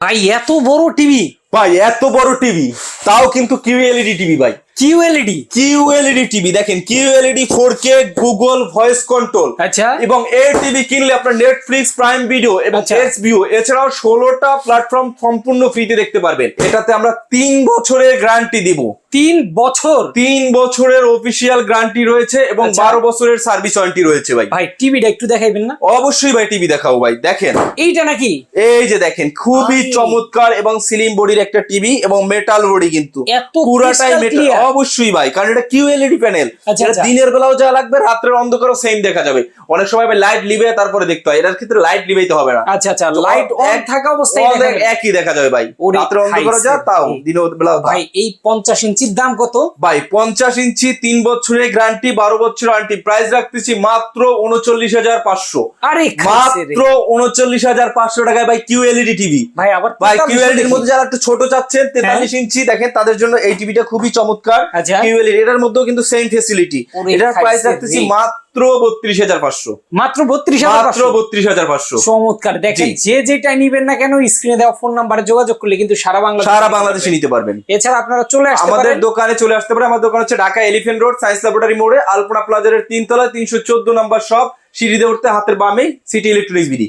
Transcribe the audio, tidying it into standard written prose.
ভাই এত বড় টিভি! ভাই এত বড় টিভি, তাও কিন্তু কিউএলইডি টিভি ভাই। কিউএলইডি? কিউএলইডি টিভি দেখেন, QLED 4K Google voice control. আচ্ছা। এবং এই টিভি কিনলে আপনার নেটফ্লিক্স, প্রাইম ভিডিও এবং আচ্ছা। এইচবিও এছাড়াও 16টা প্ল্যাটফর্ম সম্পূর্ণ ফ্রিতে দেখতে পারবেন। এটাতে আমরা 3 বছরের গ্যারান্টি দিব। 3 বছর? 3 বছরের অফিসিয়াল গ্যারান্টি রয়েছে এবং আচ্ছা। 12 বছরের সার্ভিস ওয়ারেন্টি রয়েছে ভাই। ভাই টিভিটা একটু দেখাইবেন না? অবশ্যই ভাই, টিভি দেখাও ভাই। দেখেন এইটা নাকি? এই যে দেখেন, খুবই ভাই। চমৎকার এবং স্লিম বডির একটা টিভি এবং মেটাল বডি, কিন্তু এত পুরাটাই crystal মেটাল। clear? অবশ্যই ভাই, কারণ এটা কিউএলইডি প্যানেল। আচ্ছা, এটা আচ্ছা। দিনের বেলাও যা লাগবে, রাত্রের অন্ধকারও সেম দেখা যাবে। অনেক সময় ভাই লাইট লিবে তারপরে দেখতে হয়, এটার ক্ষেত্রে লাইট লিবেইতে হবে না। আচ্ছা আচ্ছা, লাইট অন থাকা অবস্থায় দেখা যাবে। একই দেখা যাবে ভাই, ওরে রাত্রে অন্ধকারও যা, খাইছে। তাও দিনের বেলাও তা। ভাই এই 50 ইঞ্চির দাম কত? ভাই 50 ইঞ্চি 3 বছরের গ্যারান্টি, 12 বছরের ওয়ারেন্টি। প্রাইস রাখতেছি মাত্র 39,500। আরে খাইছে রে। মাত্র 39,500 টাকায় ভাই কিউএলইডি টিভি। ভাই আবার ভাই 43 কিউএলইডি এর দেখি। মধ্যে যারা একটু ছোট চাচ্ছেন 43 ইঞ্চি দেখেন, তাদের জন্য এই টিভিটা খুবই চমৎকার। আচ্ছা। কিউএলইডি এটার মধ্যেও কিন্তু সেম ফ্যাসিলিটি। ওরে এটার প্রাইস খাইছে রাখতেছি রে। মাত্র 32,500। মাত্র 32,500? মাত্র 32,500। চমৎকার। দেখেন জি। যে যেটা নিবেন না কেন, স্ক্রিনে দেওয়া ফোন নাম্বারে যোগাযোগ করলে কিন্তু সারা বাংলাদেশে নিতে পারবেন। এছাড়া আপনারা চলে আসতে আমাদের পারেন। দোকানে চলে আসতে পারে। আমার দোকান হচ্ছে Dhaka elephant road, science laboratory মোড়ে, আলপনা প্লাজারের 3 তলায়, 314 নাম্বার শপ। সিঁড়িতে উঠতে হাতের বামে সিটি ইলেকট্রনিক্স বিডি।